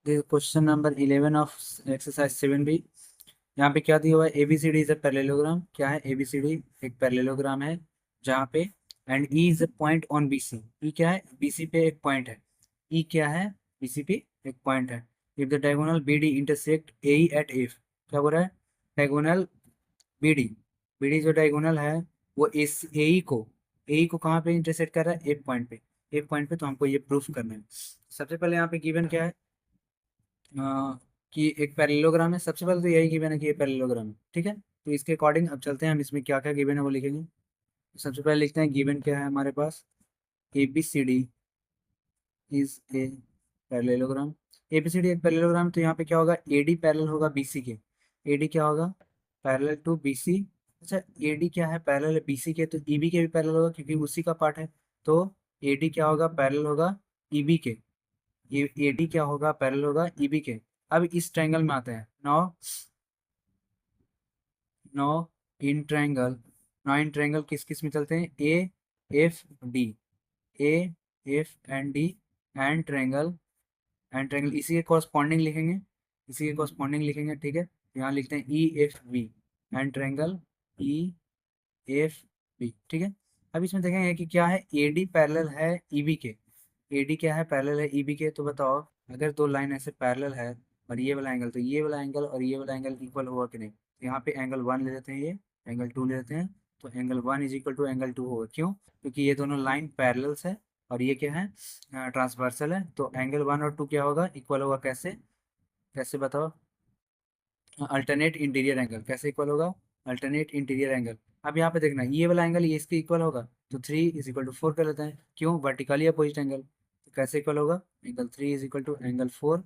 Question number 11 of exercise 7B। यहाँ पे क्या दिया हुआ है, ABCD इज अ पैरेललोग्राम। क्या है ABCD? एक पैरेललोग्राम है जहाँ पे and E is a point on BC। ई क्या है? BC पे एक पॉइंट है। ई क्या है? BC पे एक पॉइंट है। If the diagonal BD intersect AE at F। क्या बोल रहा है? डायगोनल BD, BD जो डायगोनल है वो इस AE को कहाँ पे इंटरसेक्ट कर रहा है? एक पॉइंट पे। एक पॉइंट पे, तो हमको ये प्रूफ करना है। सबसे पहले यहाँ पे गिवन क्या है? कि एक पैरेललोग्राम है। सबसे पहले तो यही गिवन है कि ये पैरेललोग्राम है, ठीक है। तो इसके अकॉर्डिंग अब चलते हैं, हम इसमें क्या क्या गिवन है वो लिखेंगे। सबसे पहले लिखते हैं गिवन क्या है हमारे पास। ABCD is a parallelogram. ABCD एक पैरेललोग्राम, तो यहाँ पे क्या होगा? AD पैरेलल होगा BC के। AD क्या होगा? Parallel to BC। अच्छा, AD क्या है? पैरेलल है BC के, तो EB के भी पैरेलल होगा क्योंकि उसी का पार्ट है। तो AD क्या होगा? पैरेलल होगा EB के। ये AD क्या होगा? पैरेलल होगा EB के। अब इस ट्रायंगल में आते हैं। Now no in triangle. Now in triangle किस किस में चलते हैं? AFD। AFD and triangle. इसी के कॉरस्पॉन्डिंग लिखेंगे। ठीक है। यहाँ लिखते हैं EFB एंड ट्रायंगल EFB, ठीक है। अब इसमें देखेंगे कि क्या है, AD पैरेलल है EB के। AD क्या है? पैरेलल है EB के। तो बताओ, अगर दो लाइन ऐसे पैरेलल है और ये वाला एंगल, तो ये वाला एंगल और ये वाला एंगल इक्वल होगा कि नहीं? तो यहाँ पे एंगल 1 ले लेते हैं, ये एंगल 2 ले लेते हैं। तो angle 1 is equal to angle 2 होगा। क्यों? क्योंकि ये दोनों लाइन पैरेलल्स है और ये क्या है? ट्रांसवर्सल है। तो एंगल 1 और 2 क्या होगा? इक्वल होगा। कैसे? कैसे बताओ? Alternate interior angle. कैसे इक्वल होगा? Alternate interior angle. अब यहाँ पे देखना, ये वाला एंगल ये इसके इक्वल होगा, तो 3 इज इक्वल टू 4 कर लेते हैं। क्यों? Vertically opposite angle. तो कैसे इक्वल होगा? Angle 3 is equal to angle 4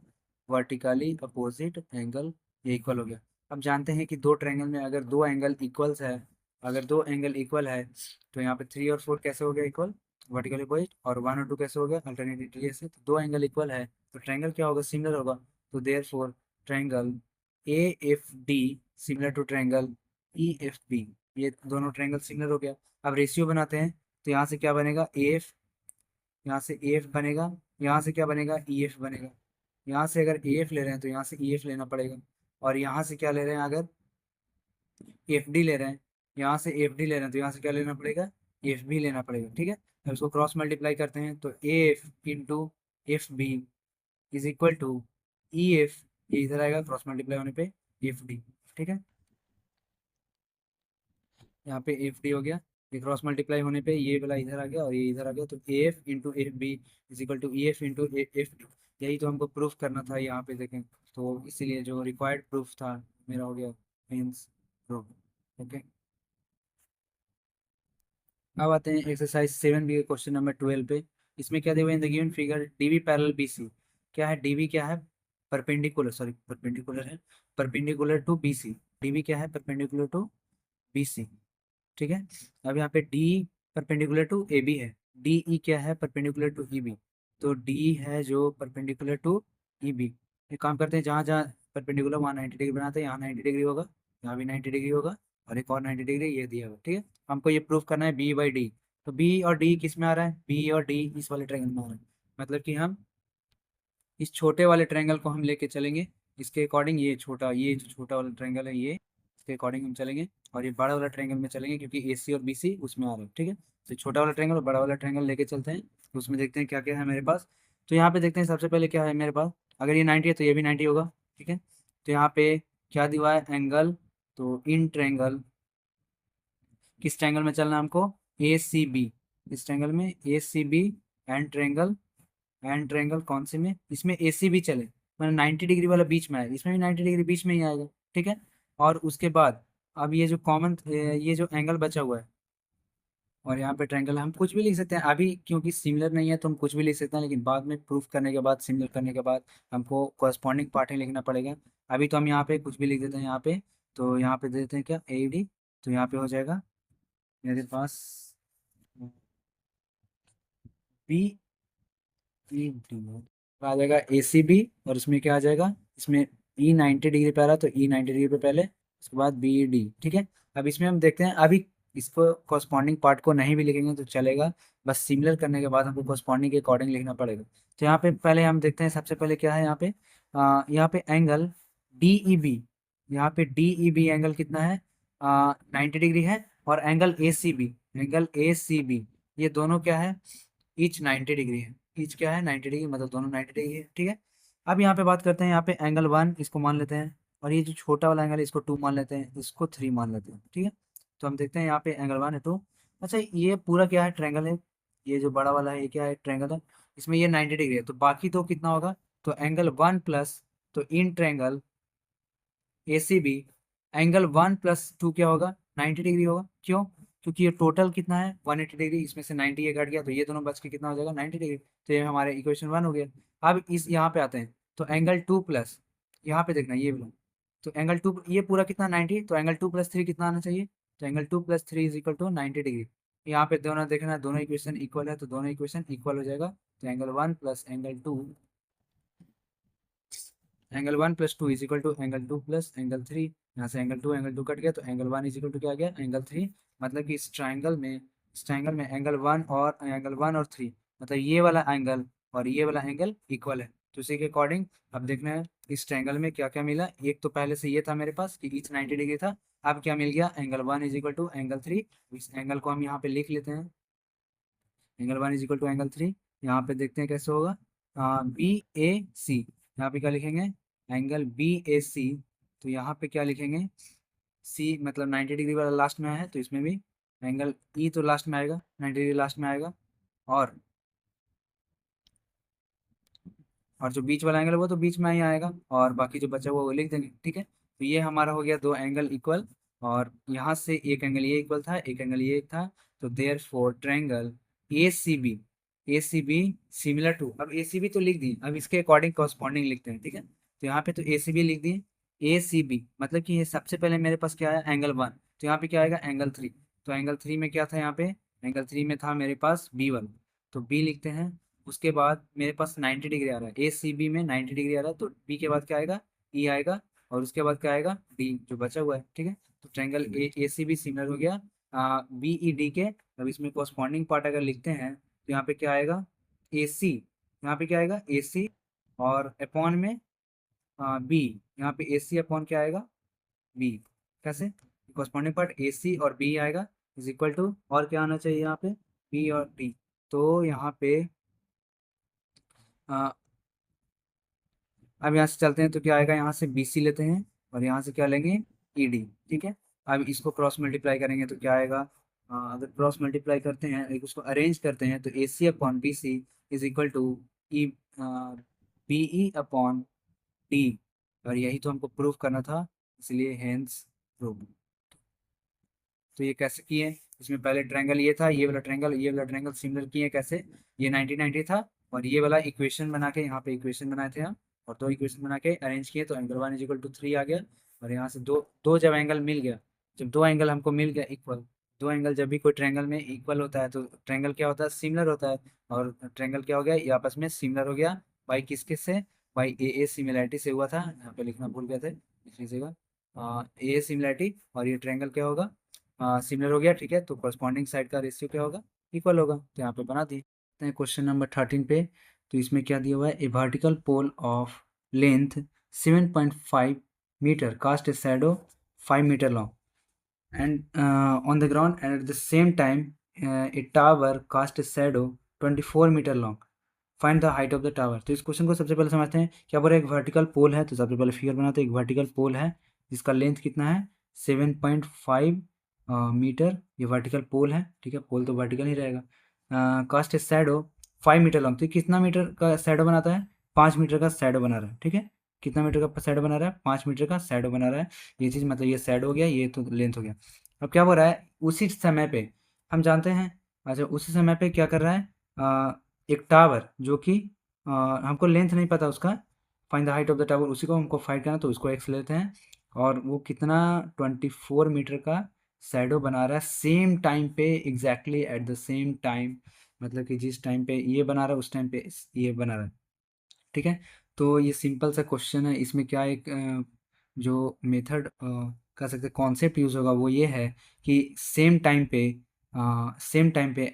vertically opposite angle. ये इक्वल हो गया। अब जानते हैं कि दो ट्रायंगल में अगर दो एंगल इक्वल्स है, अगर दो एंगल इक्वल है, तो यहाँ पे 3 और 4 कैसे हो गया इक्वल? Vertically opposite. और 1 और 2 कैसे हो गया? अल्टरनेट इंटीरियर से। तो दो एंगल इक्वल है तो ट्रायंगल क्या होगा? सिमिलर होगा। तो therefore triangle AFD similar to triangle EFB। ये दोनों ट्रायंगल सिमिलर हो गया। अब रेशियो बनाते हैं। तो यहाँ से क्या बनेगा? AF। यहाँ से AF बनेगा। यहाँ से क्या बनेगा? EF बनेगा। यहाँ से अगर AF ले रहे हैं तो यहाँ से EF लेना पड़ेगा। और यहाँ से क्या ले रहे हैं? अगर FD ले रहे हैं, यहाँ से FD ले रहे हैं, तो यहाँ से क्या लेना पड़ेगा? FB लेना पड़ेगा, ठीक है। अब इसको क्रॉस मल्टीप्लाई करते हैं तो AF into FB is equal to EF। ये इधर आएगा क्रॉस मल्टीप्लाई होने पे FD, ठीक है। यहाँ पे FD हो गया। ये क्रॉस मल्टीप्लाई होने पे ये वाला इधर आ गया और ये इधर आ गया, तो AF into FB is equal to EF into FD। यही तो हमको प्रूफ करना था यहाँ पे, देखें। तो इसीलिए जो रिक्वायर्ड प्रूफ था मेरा हो गया मीन्स प्रूफ। ओके। अब आते हैं एक्सरसाइज 7B के क्वेश्चन नंबर 12 पे। इसमें क्या दिया हुआ है? In the given figure DB parallel BC। क्या है DB? क्या है? परपेंडिकुलर, सॉरी परपेंडिकुलर है, परपेंडिकुलर टू BC। DB क्या है? परपेंडिकुलर टू BC, ठीक है। अब यहाँ पे D परपेंडिकुलर टू AB है। DE क्या है? Perpendicular to EB। तो D है जो परपेंडिकुलर टू EB। एक काम करते हैं, जहाँ जहाँ परपेंडिकुलर वहाँ 90 डिग्री बनाते हैं। यहाँ 90 डिग्री होगा, यहाँ भी 90 डिग्री होगा, और एक और 90 डिग्री ये दिया होगा, ठीक है। हमको ये प्रूफ करना है B/D। तो B और D किस में आ रहा है? B और D इस वाले ट्रायंगल में आ रहा है। मतलब कि हम इस छोटे वाले ट्रायंगल को हम लेके चलेंगे। इसके अकॉर्डिंग ये जो छोटा वाला ट्रायंगल है, ये इसके अकॉर्डिंग हम चलेंगे। और ये बड़ा वाला ट्रायंगल में चलेंगे क्योंकि AC और BC उसमें आ रहा है, ठीक है। तो छोटा वाला ट्रायंगल और बड़ा वाला ट्रायंगल लेके चलते हैं। तो उसमें देखते हैं क्या क्या है मेरे पास। तो यहाँ पे देखते हैं सबसे पहले क्या है मेरे पास। अगर ये 90 है तो ये भी 90 होगा, ठीक है। तो यहाँ पे क्या दिया है? एंगल। तो इन ट्रायंगल, किस ट्रायंगल में चलना है हमको? ACB। इस ट्रायंगल में ACB एंड ट्रायंगल, कौन से में? इसमें ACB चले, मतलब 90 डिग्री वाला बीच में आएगा, इसमें भी 90 डिग्री बीच में ही आएगा, ठीक है। और उसके बाद अब ये जो कॉमन, ये जो एंगल बचा हुआ है, और यहाँ पे ट्रायंगल हम कुछ भी लिख सकते हैं अभी, क्योंकि सिमिलर नहीं है तो हम कुछ भी लिख सकते हैं, लेकिन बाद में प्रूफ करने के बाद, सिमिलर करने के बाद हमको कॉरस्पॉन्डिंग पार्ट ही लिखना पड़ेगा। अभी तो हम यहाँ पे कुछ भी लिख देते हैं यहाँ पे। तो यहाँ पे दे देते हैं क्या? AD। तो यहाँ पे हो जाएगा मेरे पास B/E आ जाएगा ACB। और इसमें क्या आ जाएगा? इसमें E 90 डिग्री पे आ रहा है, तो E 90 डिग्री पे पहले, उसके बाद BD, ठीक है। अब इसमें हम देखते हैं, अभी इसको कॉरस्पॉन्डिंग पार्ट को नहीं भी लिखेंगे तो चलेगा, बस सिमिलर करने के बाद हमको कॉरस्पॉन्डिंग के अकॉर्डिंग लिखना पड़ेगा। तो यहाँ पे पहले हम देखते हैं, सबसे पहले क्या है यहाँ पे? यहाँ पे एंगल DEB, यहाँ पे DEB एंगल कितना है, 90 डिग्री है। और एंगल ACB ये दोनों क्या है, ईच 90 डिग्री है। ईच क्या है, 90 डिग्री, मतलब दोनों 90 डिग्री है, ठीक है। अब यहाँ पे बात करते हैं, यहाँ पे एंगल 1 इसको मान लेते हैं, और ये जो छोटा वाला एंगल है इसको 2 मान लेते हैं, इसको 3 मान लेते हैं, ठीक है। तो हम देखते हैं यहाँ पे एंगल 1 है 2। अच्छा, ये पूरा क्या है, ट्रायंगल है। ये जो बड़ा वाला है ये क्या है, ट्रायंगल है। इसमें ये 90 डिग्री है, तो बाकी तो कितना होगा, तो एंगल 1 प्लस, तो इन ट्रायंगल ACB एंगल 1 + 2 क्या होगा, 90 डिग्री होगा। क्यों, क्योंकि ये टोटल कितना है 180 डिग्री, इसमें से 90 ये कट गया, तो ये दोनों बच के कितना हो जाएगा 90 डिग्री। तो ये हमारे इक्वेशन 1 हो गया। अब इस यहाँ पे आते हैं, तो एंगल 2 प्लस, यहाँ पे देखना ये वाला, तो एंगल 2 ये पूरा कितना 90, तो एंगल 2 + 3 कितना आना चाहिए, तो एंगल 2 + 3 = 90 डिग्री। यहाँ पे दोनों देखना, दोनों इक्वेशन इक्वल है, तो दोनों इक्वेशन इक्वल हो जाएगा। तो एंगल 1 + एंगल 1 + 2 एंगल 2 + एंगल 3। यहाँ से एंगल 2 कट गया, तो एंगल 1 क्या आ गया, एंगल 3। मतलब कि इस ट्राइंगल में एंगल 1 और 3, मतलब ये वाला एंगल और ये वाला एंगल इक्वल है। तो उसी के अकॉर्डिंग अब देखना है इस ट्राइंगल में क्या क्या मिला। एक तो पहले से ये था मेरे पास कि ईच 90 डिग्री था। अब क्या मिल गया, एंगल 1 = एंगल 3। इस एंगल को हम यहाँ पे लिख लेते हैं, एंगल 1 = एंगल 3। यहाँ पे देखते हैं कैसे होगा, BAC, यहाँ पे क्या लिखेंगे, एंगल BAC। तो यहाँ पे क्या लिखेंगे, C मतलब 90 डिग्री वाला लास्ट में है, तो इसमें भी एंगल E तो लास्ट में आएगा, 90 डिग्री लास्ट में आएगा। और जो बीच वाला एंगल वो तो बीच में ही आएगा, और बाकी जो बचा हुआ वो लिख देंगे, ठीक है। तो ये हमारा हो गया दो एंगल इक्वल। और यहाँ से एक एंगल ये इक्वल था, एक एंगल ये था। तो therefore triangle A C B similar to, अब ACB तो लिख दी, अब इसके अकॉर्डिंग कॉरस्पॉन्डिंग लिखते हैं, ठीक है। तो यहाँ पे तो ACB लिख दिए। ACB मतलब कि ये सबसे पहले मेरे पास क्या है, एंगल 1, तो यहाँ पे क्या आएगा, एंगल 3। तो एंगल 3 में क्या था, यहाँ पे एंगल 3 में था मेरे पास B1, तो B लिखते हैं। उसके बाद मेरे पास 90 डिग्री आ रहा है, ACB में 90 डिग्री आ रहा है, तो B के बाद क्या आएगा, E आएगा। और उसके बाद क्या आएगा, D जो बचा हुआ है, ठीक है। तो ट्रायंगल ACB सिमिलर हो गया BED के। अब इसमें कॉरस्पॉन्डिंग पार्ट अगर लिखते हैं, तो यहाँ पे क्या आएगा, AC, यहाँ पे क्या आएगा AC, और अपॉन में B, यहाँ पे AC अपॉन क्या आएगा, B। कैसे, कॉरस्पॉन्डिंग पार्ट AC और B आएगा, इज इक्वल टू, और क्या आना चाहिए यहाँ पे, B और D। तो यहाँ पे आ, अब यहाँ से चलते हैं, तो क्या आएगा, यहाँ से BC लेते हैं, और यहाँ से क्या लेंगे, ED, ठीक है। अब इसको क्रॉस मल्टीप्लाई करेंगे तो क्या आएगा, अगर क्रॉस मल्टीप्लाई करते हैं, एक उसको अरेंज करते हैं, तो AC upon BC is equal to E BE upon D। और यही तो हमको प्रूफ करना था, इसलिए हेंस प्रूफ। तो ये कैसे किए, इसमें पहले ट्रायंगल ये था, ये वाला ट्रायंगल सिमिलर किए कैसे, ये 90 था, और ये वाला इक्वेशन बना के यहाँ पे इक्वेशन बनाए थे हम, और दो इक्वेशन बना के अरेंज किए, तो एंगल 1 = 3 आ गया। और यहाँ से दो दो जब एंगल मिल गया, जब दो एंगल हमको मिल गया इक्वल, दो एंगल जब भी कोई ट्रायंगल में इक्वल होता है, तो ट्रायंगल क्या होता है, सिमिलर होता है। और ट्रायंगल क्या हो गया, ये आपस में सिमिलर हो गया, बाई किसके से, बाई ए सिमिलैरिटी से हुआ था, यहाँ पे लिखना भूल गए थे, लिख लीजिएगा ए सिमिलैरिटी। और ये ट्रायंगल क्या होगा, सिमिलर हो गया, ठीक है। तो कॉरस्पॉन्डिंग साइड का रेशियो क्या होगा, इक्वल होगा, तो यहाँ पे बना दिए। क्वेश्चन नंबर 13 पे, तो इसमें क्या दिया हुआ है, a vertical pole of length 7.5 metre cast a shadow 5 metre long and on the ground, and at the same time a tower cast a shadow 24 metre long, find the height of the tower. तो इस question को सबसे पहले समझते हैं, क्या बोल रहा है, एक वर्टिकल पोल है, तो सबसे पहले फिगर बनाते हैं। एक वर्टिकल पोल है जिसका लेंथ कितना है, 7.5 मीटर, ये वर्टिकल पोल है, ठीक है। पोल तो वर्टिकल ही रहेगा। Cast a shadow 5 metre long, तो कितना मीटर का शैडो बनाता है, 5 मीटर का शैडो बना रहा है, ठीक है। कितना मीटर का शैडो बना रहा है, 5 मीटर का शैडो बना रहा है। ये चीज़ मतलब ये शैडो हो गया, ये तो लेंथ हो गया। अब क्या बोल रहा है, उसी समय पे हम जानते हैं, अच्छा उसी समय पे क्या कर रहा है, एक टावर जो कि हमको लेंथ नहीं पता उसका, find the height of the tower, उसी को हमको फाइंड करना, तो उसको एक्स लेते हैं। और वो कितना 24 मीटर का शैडो बना रहा है सेम टाइम पे, exactly at the same time, मतलब कि जिस टाइम पे ये बना रहा है उस टाइम पे ये बना रहा है, ठीक है। तो ये सिंपल सा क्वेश्चन है, इसमें क्या एक जो मेथड कह सकते कॉन्सेप्ट यूज़ होगा वो ये है कि सेम टाइम पे सेम टाइम पे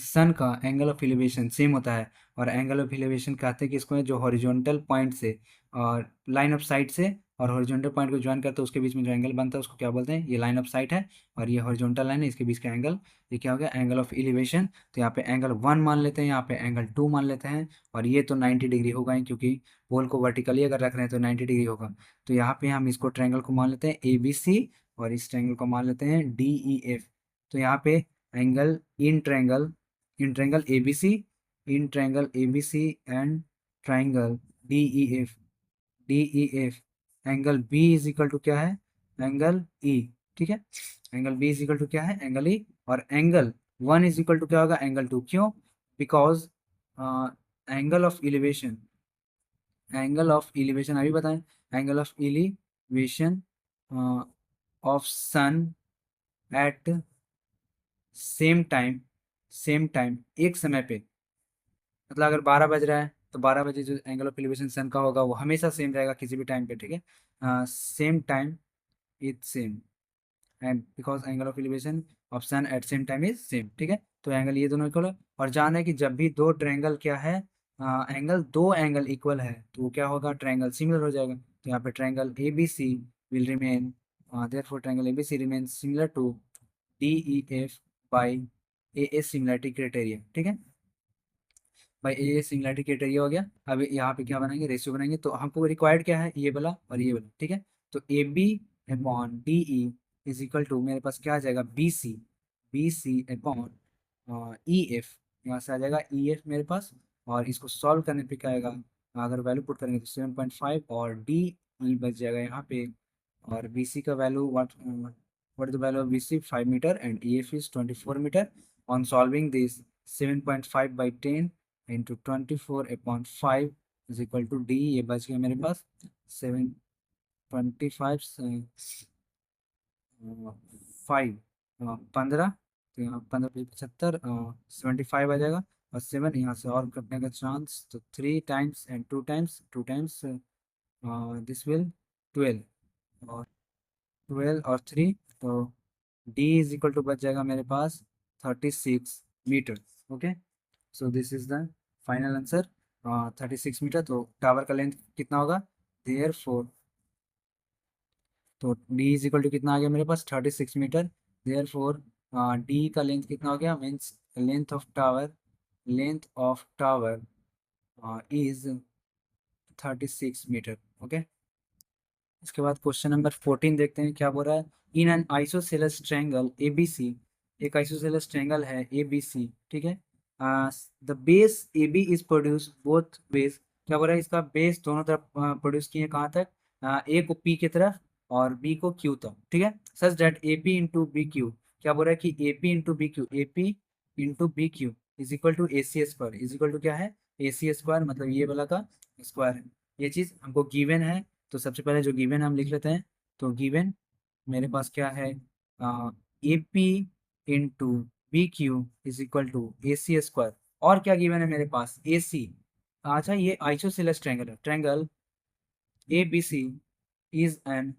सन का एंगल ऑफ एलिवेशन सेम होता है, और एंगल ऑफ एलिवेशन कहते हैं कि इसको है जो हॉरिजॉन्टल पॉइंट से और लाइन ऑफ साइट से और हॉरिजॉन्टल पॉइंट को ज्वाइन करते हैं उसके बीच में जो एंगल बनता है उसको क्या बोलते हैं, ये लाइन ऑफ साइट है और ये हॉरिजॉन्टल लाइन है, इसके बीच का एंगल ये क्या हो गया, एंगल ऑफ एलिवेशन। तो यहाँ पे एंगल 1 मान लेते हैं, यहाँ पे एंगल 2 मान लेते हैं, और ये तो 90 डिग्री होगा ही क्योंकि पोल को वर्टिकली अगर रख रहे हैं तो 90 डिग्री होगा। तो यहाँ पे हम इसको ट्रायंगल को मान लेते हैं ए बी सी, और इस ट्रायंगल को मान लेते हैं डी ई एफ। तो यहाँ पे angle in triangle ABC, in triangle ABC and triangle DEF, DEF angle B is equal to क्या है, एंगल ई। ठीक है, angle B is equal to क्या है, एंगल ई। और एंगल 1 इज इक्वल टू क्या होगा, एंगल 2। क्यों? Because angle of elevation, angle of elevation अभी बताएं, angle of elevation of sun at same time एक समय पे, मतलब अगर 12 बज रहा है तो 12 बजे जो एंगल ऑफ एलिवेशन सन का होगा वो हमेशा सेम रहेगा किसी भी टाइम पे। ठीक है, same time is same and because angle of elevation of sun at same time is same. ठीक है, तो एंगल ये दोनों इक्वल है। और जान है कि जब भी दो ट्रायंगल क्या है, दो एंगल इक्वल है तो वो क्या होगा, ट्रायंगल सिमिलर हो जाएगा। तो यहाँ पे triangle A B C will remain, therefore triangle A B C remain similar to D E F by a similarity criteria. ठीक है भाई, ये सिंगुलैरिटी क्राइटेरिया हो गया। अब यहाँ पे क्या बनाएंगे, रेशियो बनाएंगे। तो हमको रिक्वायर्ड क्या है, ये वाला और ये वाला। ठीक है, तो A B upon D E is equal to मेरे पास क्या आ जाएगा, B C, B C upon E F, यहाँ से आ जाएगा ई एफ मेरे पास। और इसको सॉल्व करने पे क्या आएगा, अगर वैल्यू पुट करेंगे तो 7.5, और डी ई बच जाएगा यहाँ पे। और बी सी का value what is the value of BC, 5 meter, and EF is 24 meter. On solving this, 7.5 by 10 into 24 upon 5 is equal to D। ये बच गया मेरे पास 725 5 15, तो यहाँ 15 75 आ जाएगा। और 7 यहाँ से और कटने का चांस, तो 3 times and 2 times this will 12, और 12 और 3, तो डी इज इक्वल टू बच जाएगा मेरे पास 36 meter. Okay, so this is the final answer, 36 meter. तो टावर का लेंथ कितना होगा, देयर फोर, तो डी इज इक्वल टू कितना आ गया मेरे पास 36 मीटर। देयर फोर डी का लेंथ कितना हो गया, means length of tower is 36 meter. Okay, इसके बाद क्वेश्चन नंबर 14 देखते हैं क्या बोल रहा है। In an isosceles triangle A B C, एक आइसोसेलेस ट्रायंगल है ए बी सी। ठीक है, the base A B is produce both base, क्या बोल रहा है, इसका बेस दोनों तरफ प्रोड्यूस किए, कहाँ तक, ए को पी की तरफ और बी को क्यू तक। ठीक है, such that A P into B Q, क्या बोल रहा है कि A P into B Q, A P into B Q is equal to A C square, is equal to क्या है, ए सी स्क्वायर, मतलब ये वाला का स्क्वायर है। ये चीज़ हमको गिवन है, तो सबसे पहले जो गिवन हम लिख लेते हैं। तो गिवन मेरे पास क्या है, A P into B Q is equal to A C square. और क्या गिवन है मेरे पास, ए सी। अच्छा, ये आइसोसेलेस ट्रायंगल है, triangle A B C is an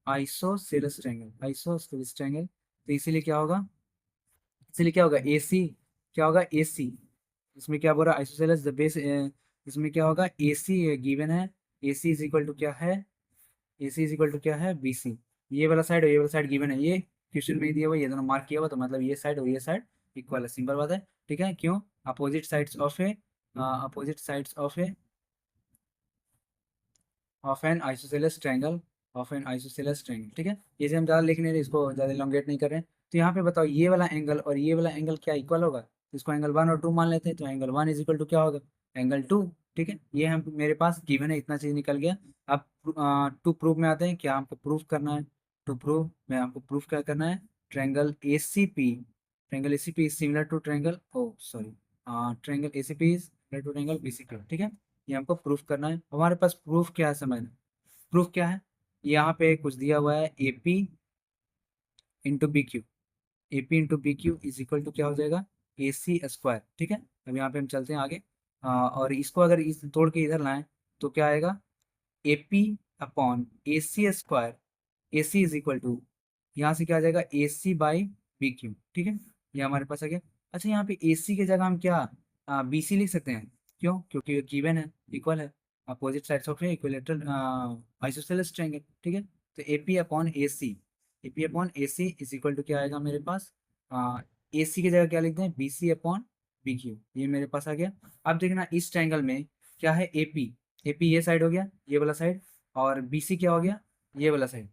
isosceles triangle, isosceles triangle. तो इसीलिए क्या होगा, इसीलिए क्या होगा, ए सी, क्या होगा, ए सी। इसमें क्या बोल रहा है, आइसोसेलेस द बेस, इसमें क्या होगा, ए सी गिवन है। A C is equal to क्या है, A C is equal to क्या है, बी सी। ये वाला साइड और ये वाला साइड गिवन है, ये क्वेश्चन में दिया हुआ, ये दोनों मार्क किया हुआ, तो मतलब ये साइड और ये साइड इक्वल है, सिंपल बात है। ठीक है, क्यों, opposite sides of A, opposite sides of N isosceles triangle, of N isosceles triangle. ठीक है, इसे हम ज़्यादा लिख नहीं रहे, इसको ज़्यादा लॉन्गेट नहीं कर रहे हैं। तो यहाँ पे बताओ, ये वाला एंगल और ये वाला एंगल क्या इक्वल होगा, इसको एंगल 1 और 2 मान लेते हैं। तो एंगल 1 इज इक्वल टू क्या होगा, एंगल 2। ठीक है, ये हम मेरे पास गिवन है, इतना चीज़ निकल गया। अब टू प्रूफ में आते हैं, क्या हमको प्रूफ करना है, टू प्रूफ में हमको प्रूफ क्या करना है, triangle A C P, triangle A C P is similar to triangle, oh sorry, triangle A C P is similar to triangle B C P. ठीक है, ये हमको प्रूफ करना है। हमारे पास प्रूफ क्या है, समझना, प्रूफ क्या है, यहाँ पे कुछ दिया हुआ है, A P into B Q, A P into B Q is equal to क्या हो जाएगा, ए सी स्क्वायर। ठीक है, अब यहाँ पे हम चलते हैं आगे, और इसको अगर इस तोड़ के इधर लाएं तो क्या आएगा, A P upon A C square, A C is equal to, यहाँ से क्या आ जाएगा, A C by B Q, ठीक है, ये हमारे पास आ गया। अच्छा यहाँ पे ए सी की जगह हम क्या बी सी लिख सकते हैं, क्यों? क्योंकि गिवन है, इक्वल है, opposite sides of equilateral isosceles triangle, ठीक है। तो A P upon A C, A P upon A C is equal to क्या आएगा मेरे पास, ए सी की जगह क्या लिखते हैं, B C upon B Q, ये मेरे पास आ गया। अब देखना इस ट्रायंगल में क्या है, ए पी, ए पी ये साइड हो गया, ये वाला साइड, और बी सी क्या हो गया, ये वाला साइड,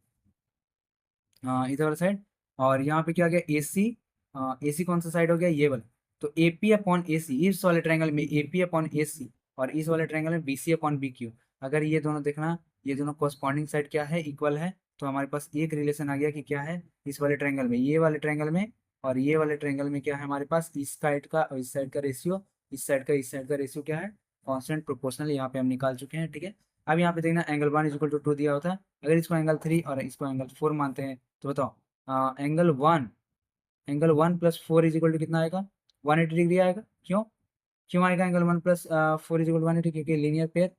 इधर वाला साइड, और यहाँ पे क्या आ गया, ए सी, ए सी कौन सा साइड हो गया, ये वाला। तो ए पी अपॉन ए सी, इस वाले ट्रायंगल में ए पी अपॉन ए सी, और इस वाले ट्रायंगल में B C upon B Q, अगर ये दोनों देखना, ये दोनों कोरस्पॉन्डिंग साइड क्या है, इक्वल है, तो हमारे पास एक रिलेशन आ गया कि क्या है, इस वाले ट्रायंगल में, ये वाले ट्रायंगल में और ये वाले ट्रायंगल में क्या है हमारे पास, इस साइड का और इस साइड का रेशियो, इस साइड का रेशियो क्या है, कॉन्स्टेंट प्रोपोर्शनल, यहाँ पे हम निकाल चुके हैं, ठीक है। अब यहाँ पे देखना एंगल 1 = 2 दिया होता है, अगर इसको एंगल 3 और इसको एंगल 4 मानते हैं, तो बताओ angle one plus 4 is equal to कितना आएगा, 180 डिग्री आएगा, क्यों? क्यों आएगा angle 1 plus 4 is equal to 180, क्योंकि लीनियर पेयर,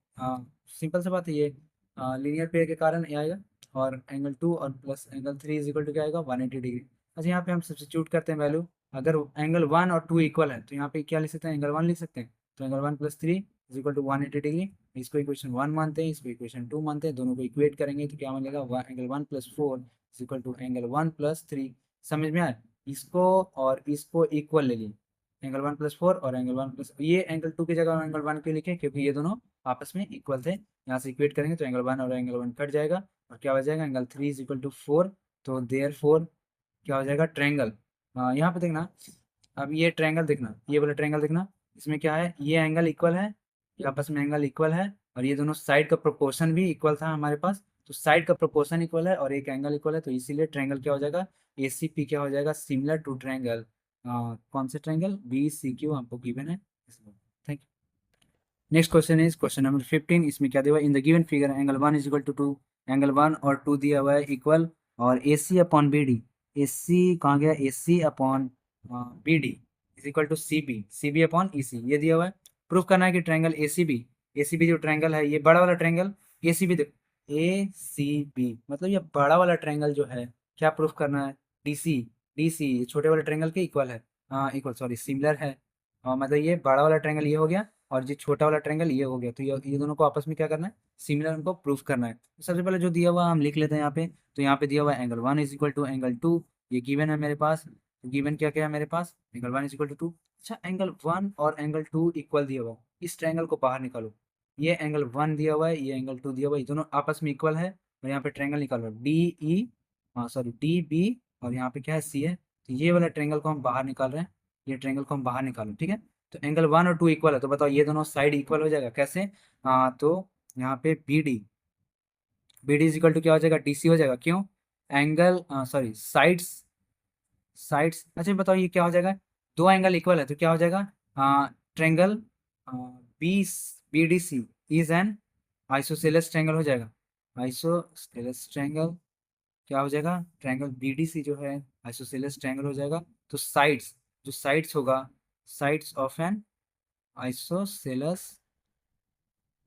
सिंपल सा बात है ये, लीनियर पेयर के कारण ये आएगा, और एंगल 2 और plus angle 3 is equal to क्या आएगा, 180 डिग्री। अच्छा यहाँ पे हम सब्स्टिट्यूट करते हैं वैल्यू, अगर एंगल 1 और 2 इक्वल है तो यहाँ पे क्या लिख सकते हैं, एंगल 1 लिख सकते हैं, तो angle 1 + 3 is equal to 180 degree, इसको इक्वेशन 1 मानते हैं, इसको इक्वेशन 2 मानते हैं, दोनों को इक्वेट करेंगे तो क्या मिलेगा, angle 1 + 4 is equal to angle 1 + 3, समझ में आया? इसको और इसको इक्वल ले लिए, एंगल 1 + 4 और एंगल 1 प्लस, ये एंगल 2 की जगह एंगल 1 क्यों लिखे, क्योंकि ये दोनों आपस में इक्वल थे, यहाँ से इक्वेट करेंगे तो एंगल 1 और एंगल 1 कट जाएगा, और क्या हो जाएगा, एंगल 3 इज इक्वल टू 4, तो देयर 4 क्या हो जाएगा, ट्रैंगल। यहाँ पे देखना, अब ये ट्रैंगल देखना, ये वाला ट्रैंगल देखना, इसमें क्या है, ये एंगल इक्वल है, ये आपस में एंगल इक्वल है, और ये दोनों साइड का प्रोपोर्शन भी इक्वल था हमारे पास, तो साइड का प्रोपोर्शन इक्वल है और एक एंगल इक्वल है, तो इसीलिए ट्रैंगल क्या हो जाएगा, ए सी पी क्या हो जाएगा, सिमिलर टू ट्रैंगल, कौन से ट्रैंगल, बी सी क्यू हमको गिवन है। Thank you. Next question is question number 15, इसमें क्या दिया हुआ है, in the given figure angle 1 is equal to 2, angle 1 और 2 दिया हुआ है इक्वल, और A C upon B D, A C कहाँ गया, A C upon B D is equal to C B upon E C, ये दिया हुआ है। प्रूफ करना है कि ट्रायंगल ए सी बी जो ट्रायंगल है, ये बड़ा वाला ट्रायंगल, ए सी बी देखो, ए सी बी मतलब ये बड़ा वाला ट्रायंगल जो है, क्या प्रूफ करना है, डी सी छोटे वाले ट्रायंगल के इक्वल है, इक्वल सॉरी सिमिलर है, मतलब ये बड़ा वाला ट्रायंगल ये हो गया, और जो छोटा वाला ट्रायंगल ये हो गया, तो ये दोनों को आपस में क्या करना है, सिमिलर उनको प्रूफ करना है। तो सबसे पहले जो दिया हुआ हम लिख लेते हैं यहाँ पे, तो यहाँ पे दिया हुआ है angle 1 is equal to angle 2, ये गिवन है मेरे पास, तो गिवन क्या क्या है मेरे पास, एंगल 1 इज इक्वल टू 2। अच्छा एंगल 1 और एंगल 2 इक्वल दिया हुआ है, इस ट्रायंगल को बाहर निकालो, ये एंगल 1 दिया हुआ है, ये एंगल 2 दिया हुआ है, ये दोनों आपस में इक्वल है, और यहाँ पे ट्रायंगल निकालो D E, sorry D B, और यहाँ पे क्या है, सी है, तो ये वाला ट्रायंगल को हम बाहर निकाल रहे हैं, ये ट्रायंगल को हम बाहर निकालो, ठीक है। तो एंगल 1 और 2 इक्वल है, तो बताओ ये दोनों साइड इक्वल हो जाएगा कैसे, तो यहाँ पे B D is equal to क्या हो जाएगा, डी सी हो जाएगा, क्यों, एंगल सॉरी साइड्स, अच्छा बताओ ये क्या हो जाएगा, दो एंगल इक्वल है तो क्या हो जाएगा, triangle B B D C is an isosceles triangle हो जाएगा, आइसोसेलेस ट्रायंगल क्या हो जाएगा, ट्रायंगल बी डी सी जो है आइसोसेलेस ट्रायंगल हो जाएगा, तो साइड्स, जो साइड्स होगा, sides of N isosceles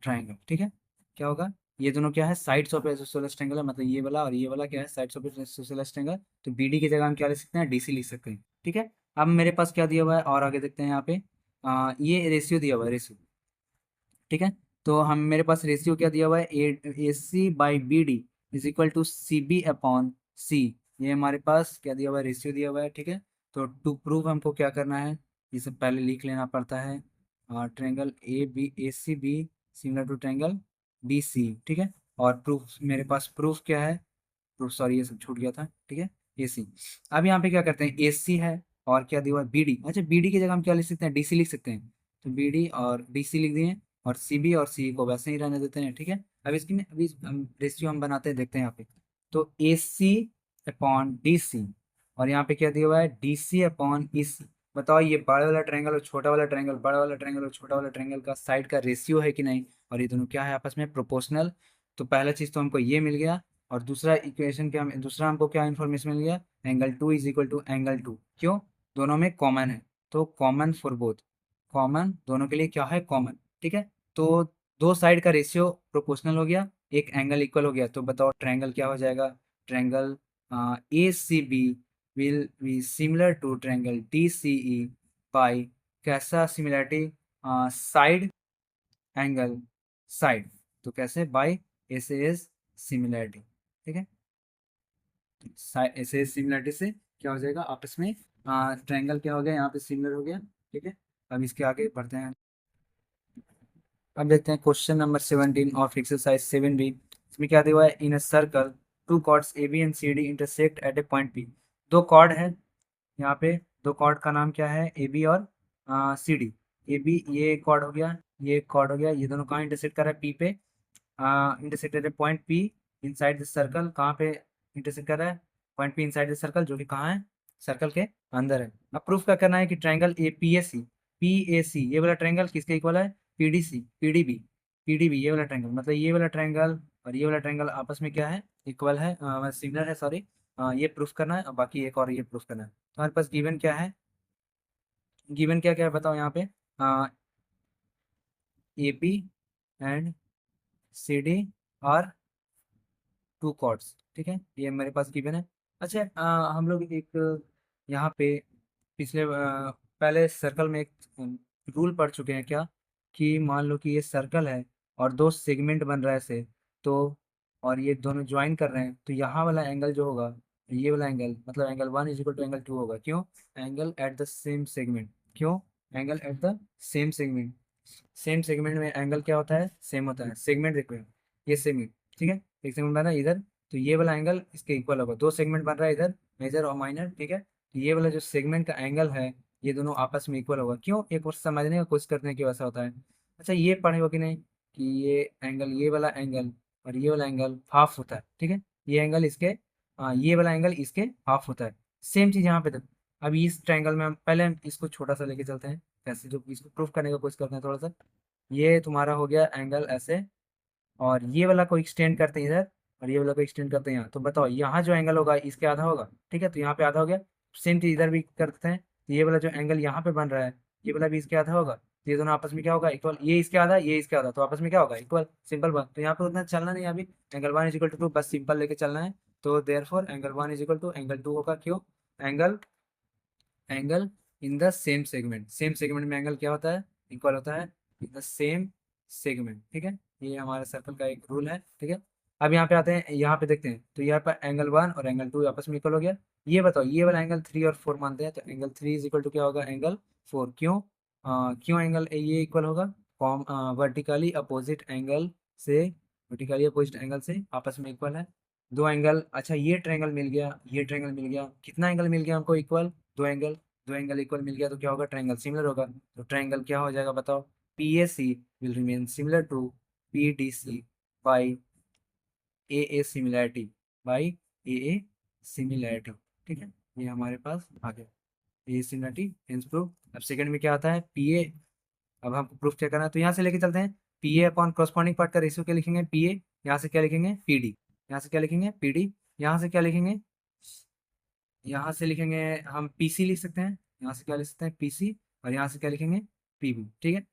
triangle, ठीक है, क्या होगा, ये दोनों क्या है, साइड्स ऑफ आइसोसेलेस ट्रायंगल है, मतलब ये वाला और ये वाला क्या है, साइड्स ऑफ आइसोसेलेस ट्रायंगल, तो बीडी की जगह हम क्या लिख सकते हैं, डीसी लिख सकते हैं, ठीक है। अब मेरे पास क्या दिया हुआ है, और आगे देखते हैं यहाँ पे, ये रेशियो दिया हुआ है, रेशियो, ठीक है। तो हम मेरे पास रेशियो क्या दिया हुआ है, A C by B D is equal to C B upon C, ये हमारे पास क्या दिया हुआ है, रेशियो दिया हुआ है, ठीक है। तो टू प्रूव हमको क्या करना है, ये सब पहले लिख लेना पड़ता है, triangle A C B similar to triangle B C, ठीक है। और प्रूफ मेरे पास प्रूफ क्या है, प्रूफ सॉरी ये सब छूट गया था, ठीक है, ए सी। अब यहाँ पे क्या करते हैं, ए सी है और क्या दिया हुआ है, बी डी, अच्छा बी डी की जगह हम क्या लिख सकते हैं, डी सी लिख सकते हैं, तो बी डी और डी सी लिख दिए, और सी बी और सी को वैसे ही रहने देते हैं, ठीक है। अब इसकी अभी रेशियो हम बनाते हैं, देखते हैं यहाँ पे, तो ए सी अपॉन डी सी, और यहाँ पे क्या दिया हुआ है, डी सी अपॉन ई सी, बताओ ये बड़ा वाला ट्रायंगल और छोटा वाला ट्रायंगल, बड़ा वाला ट्रायंगल और छोटा वाला ट्रायंगल का साइड का रेशियो है कि नहीं, और ये दोनों क्या है आपस में, प्रोपोर्शनल। तो पहला चीज़ तो हमको ये मिल गया, और दूसरा इक्वेशन क्या, दूसरा हमको क्या इन्फॉर्मेशन मिल गया, angle 2 is equal to angle 2, क्यों, दोनों में कॉमन है, तो कॉमन फॉर बोथ, कॉमन दोनों के लिए क्या है, कॉमन, ठीक है। तो दो साइड का रेशियो प्रोपोर्शनल हो गया, एक एंगल इक्वल हो गया, तो बताओ ट्रायंगल क्या हो जाएगा, triangle A C B will be similar to triangle DCE by कैसा सिमिलरिटी, साइड एंगल साइड, तो कैसे बाय ऐसे इज सिमिलरिटी, ठीक है। ऐसे इज सिमिलरिटी से क्या हो जाएगा आपस में, ट्रायंगल क्या हो गया यहाँ पे सिमिलर हो गया, ठीक है। अब इसके आगे बढ़ते हैं। अब देखते हैं question number 17 of exercise 7B। इसमें क्या दिया हुआ है, in a circle two chords A B and C D intersect at a point P. दो कॉर्ड है यहाँ पे, दो कॉर्ड का नाम क्या है, ए बी और सी डी। ए बी ये कॉर्ड हो गया, ये कॉर्ड हो गया, ये दोनों कहाँ इंटरसेक्ट कर रहा है, पी पे। Intersect at a point P inside the circle, कहाँ पे इंटरसेक्ट कर रहा है, point P inside the circle, जो कि कहाँ है, सर्कल के अंदर है। अब प्रूफ क्या करना है कि ट्रायंगल ए पी ए सी ये वाला ट्रायंगल किसके इक्वल है, P D C, P D B ये वाला ट्रायंगल, मतलब ये वाला ट्रायंगल और ये वाला ट्रायंगल आपस में क्या है, इक्वल है, सिमिलर है, सॉरी। ये प्रूफ करना है, और बाकी एक और ये प्रूफ करना है। तो हमारे पास गिवन क्या है, गिवन क्या क्या है बताओ यहाँ पे, A P and C D और टू कॉर्ड्स, ठीक है, ये मेरे पास गिवन है। अच्छा, हम लोग एक यहाँ पे पिछले पहले सर्कल में एक रूल पढ़ चुके हैं क्या, कि मान लो कि ये सर्कल है और दो सेगमेंट बन रहा है ऐसे, तो और ये दोनों ज्वाइन कर रहे हैं, तो यहाँ वाला एंगल जो होगा, ये वाला एंगल मतलब angle 1 is equal to angle 2 होगा, क्यों, angle at the same segment, क्यों, angle at the same segment, same segment में एंगल क्या होता है, सेम होता है, सेगमेंट देखो, ये सेगमेंट, ठीक है, एक सेगमेंट बन रहा है इधर, तो ये वाला एंगल इसके इक्वल होगा, दो सेगमेंट बन रहा है इधर, मेजर और माइनर, ठीक है, तो ये वाला जो सेगमेंट का एंगल है, ये दोनों आपस में इक्वल होगा, क्यों, एक बार समझने की कोशिश करने की वैसा होता है। अच्छा, ये पढ़े हो कि नहीं, कि ये एंगल, ये वाला एंगल और ये वाला एंगल हाफ होता है, ठीक है, ये एंगल इसके, ये वाला एंगल इसके हाफ होता है, सेम चीज यहाँ पे तक। अब इस ट्रायंगल में हम पहले हम इसको छोटा सा लेके चलते हैं, कैसे जो इसको प्रूफ करने का कोशिश करते हैं थोड़ा सा। ये तुम्हारा हो गया एंगल ऐसे, और ये वाला को एक्सटेंड करते हैं इधर, और ये वाला को एक्सटेंड करते हैं यहाँ, तो बताओ यहाँ जो एंगल होगा इसके आधा होगा, ठीक है, तो यहाँ पे आधा हो गया। सेम चीज इधर भी करते हैं, तो ये वाला जो एंगल यहाँ पे बन रहा है, ये वाला भी इसके आधा होगा, तो ये दोनों आपस में क्या होगा, इक्वल, ये इसके आधा, ये इसके आधा, तो आपस में क्या होगा, इक्वल, सिंपल बात। तो यहाँ पे उतना चलना नहीं है अभी, एंगल 1 इज इक्वल टू 2 बस सिंपल लेके चलना है। तो therefore angle 1 is equal to angle 2 होगा, क्यों, angle, angle in the same segment, same segment में एंगल क्या होता है, इक्वल होता है इन द सेम सेगमेंट, ठीक है, ये हमारे सर्कल का एक रूल है, ठीक है। अब यहाँ पे आते हैं, यहाँ पे देखते हैं, तो यहाँ पर एंगल 1 और एंगल 2 आपस में इक्वल हो गया। ये बताओ, ये वाला एंगल 3 और 4 मानते हैं, तो एंगल 3 इज इक्वल टू क्या होगा, एंगल 4, क्यों, क्यों एंगल ये इक्वल होगा, फॉर्म वर्टिकली अपोजिट एंगल से, वर्टिकली अपोजिट एंगल से आपस में इक्वल है, दो एंगल। अच्छा, ये ट्रायंगल मिल गया, ये ट्रायंगल मिल गया, कितना एंगल मिल गया हमको, इक्वल, दो एंगल, दो एंगल इक्वल मिल गया, तो क्या होगा, ट्रायंगल सिमिलर होगा, तो ट्रायंगल क्या हो जाएगा बताओ, P A C will remain similar to P D C by A similarity, by A similarity, ठीक है, ये हमारे पास आ गया, ए सिमिलैरिटी हेंस प्रूफ। अब सेकंड में क्या आता है, पी ए, अब हमको प्रूफ क्या करना है, तो यहाँ से लेके चलते हैं, P A upon corresponding part का रेशियो क्या लिखेंगे, पी ए, यहाँ से क्या लिखेंगे, पी डी, यहाँ से क्या लिखेंगे, पी डी, यहाँ से क्या लिखेंगे, यहाँ से लिखेंगे हम पी सी लिख सकते हैं, यहाँ से क्या लिख सकते हैं, पी सी, और यहाँ से क्या लिखेंगे, पी बी, ठीक है।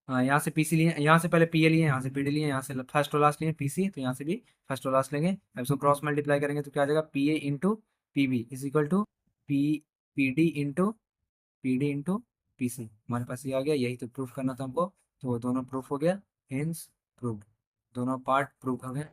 हाँ, यहाँ से पीसी लिए, यहाँ से पहले पीए लिए, यहाँ से पीडी लिए, यहाँ से फर्स्ट और लास्ट लिए पीसी, तो यहाँ से भी फर्स्ट और लास्ट लेंगे। अब इसको क्रॉस मल्टीप्लाई करेंगे तो क्या आ जाएगा, PA into PB is equal to P PD into PC, हमारे पास ये आ गया, यही तो प्रूफ करना था हमको, तो दोनों प्रूफ हो गया, हेंस प्रूफ, दोनों पार्ट प्रूफ हो गए।